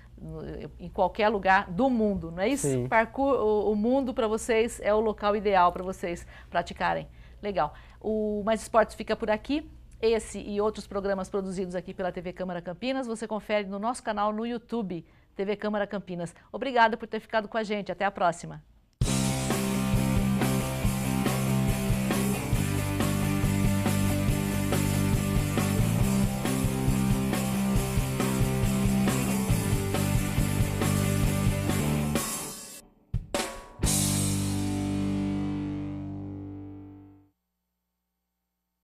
em qualquer lugar do mundo, não é isso? Sim. Parkour, o mundo para vocês é o local ideal para vocês praticarem. Legal. O Mais Esportes fica por aqui. Esse e outros programas produzidos aqui pela TV Câmara Campinas, você confere no nosso canal no YouTube, TV Câmara Campinas. Obrigada por ter ficado com a gente. Até a próxima.